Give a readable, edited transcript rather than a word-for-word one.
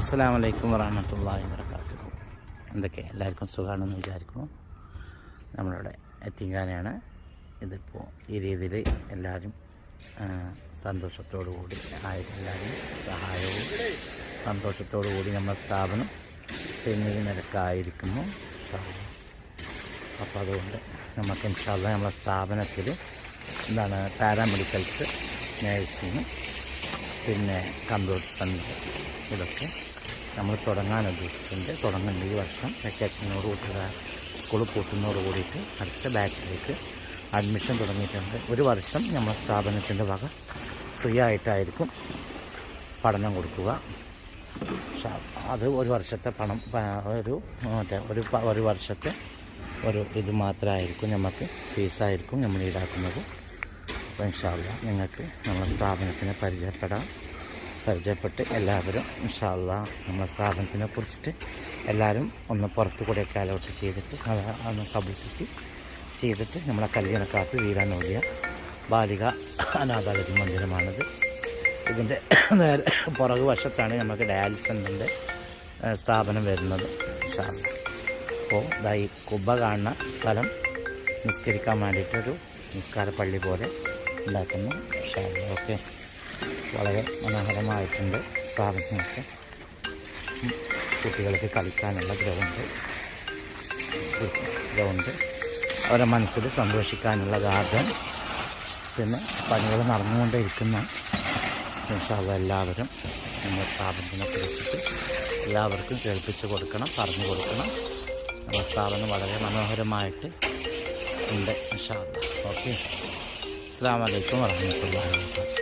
അസ്സലാമു അലൈക്കും വറഹ്മത്തുള്ളാഹി വബറകാതുഹു. എന്തൊക്കെ എല്ലാവർക്കും സുഖമാണെന്ന് വിചാരിക്കുന്നു. നമ്മളിവിടെ എത്തിങ്കാനയാണ്. ഇതിപ്പോൾ ഈ രീതിയിൽ എല്ലാവരും സന്തോഷത്തോടു കൂടി എല്ലാവരും സഹായവും സന്തോഷത്തോടു കൂടി നമ്മുടെ സ്ഥാപനം തെന്നിൽ നിരക്കായിരിക്കുന്നു. അപ്പോൾ അതുകൊണ്ട് നമുക്ക് ഇൻഷാ അല്ലാഹ് നമ്മുടെ സ്ഥാപനത്തിൽ പാരാമെഡിക്കൽസ്, നേഴ്സിങ്, പിന്നെ കമ്പ്യൂട്ടർ സെൻ്റർ ഇതൊക്കെ നമ്മൾ തുടങ്ങാൻ ഉദ്ദേശിച്ചിട്ടുണ്ട്. തുടങ്ങുന്ന ഈ വർഷം വെക്കേഷനോട് കൂട്ടുക സ്കൂൾ പൂട്ടുന്നതോട് കൂടിയിട്ട് അടുത്ത ബാച്ചിലേക്ക് അഡ്മിഷൻ തുടങ്ങിയിട്ടുണ്ട്. ഒരു വർഷം നമ്മൾ സ്ഥാപനത്തിൻ്റെ വക ഫ്രീ ആയിട്ടായിരിക്കും പഠനം കൊടുക്കുക. അത് ഒരു വർഷത്തെ പണം ഒരു വർഷത്തെ ഇത് മാത്രമായിരിക്കും നമുക്ക് ഫീസായിരിക്കും നമ്മൾ ഈടാക്കുന്നത്. അപ്പോൾ ഇൻഷാ അല്ലാഹ് നിങ്ങൾക്ക് നമ്മുടെ സ്ഥാപനത്തിനെ പരിചയപ്പെട്ട് എല്ലാവരും ഇൻഷാ അല്ലാഹ് നമ്മുടെ സ്ഥാപനത്തിനെ കുറിച്ചിട്ട് എല്ലാവരും ഒന്ന് പുറത്തു കൂടെയൊക്കെ അലോട്ട് ചെയ്തിട്ട് ഒന്ന് പബ്ലിസിറ്റി ചെയ്തിട്ട് നമ്മളെ കല്യാണക്കാർക്ക് വീരാനോദിയ ബാലിക അനാഥാലയ മന്ദിരമാണിത്. ഇതിൻ്റെ നേരെ പുറകു വശത്താണ് നമുക്ക് ഡയാലിസിസ് സെൻ്ററിൻ്റെ സ്ഥാപനം വരുന്നത്. ഇൻഷാ അല്ലാഹ് അപ്പോൾ ഈ കുബ്ബ കാണുന്ന സ്ഥലം നിസ്കരിക്കാൻ വേണ്ടിയിട്ടൊരു നിസ്കാര പള്ളി പോലെ ഉണ്ടാക്കുന്നു. ഇൻഷാ അല്ലാഹ് ഓക്കെ. വളരെ മനോഹരമായിട്ടുണ്ട് സ്ഥാപനത്തിനൊക്കെ. കുട്ടികൾക്ക് കളിക്കാനുള്ള ഗ്രൗണ്ട്, അവരുടെ മനസ്സിൽ സന്തോഷിക്കാനുള്ള ഗാർഡൻ, പിന്നെ പണികൾ നടന്നുകൊണ്ടേയിരിക്കുന്ന. ഇൻഷാ അല്ലാഹ് എല്ലാവരും നമ്മുടെ സ്ഥാപനത്തിനെ കുറിച്ചിട്ട് എല്ലാവർക്കും കേൾപ്പിച്ച് കൊടുക്കണം, പറഞ്ഞു കൊടുക്കണം. നമ്മുടെ സ്ഥാപനം വളരെ മനോഹരമായിട്ട് ഉണ്ട്. ഇൻഷാ അല്ലാഹ് ഓക്കെ. അസ്സലാമു അലൈക്കും വറഹ്മത്തുള്ളാഹി വബറകാതുഹു.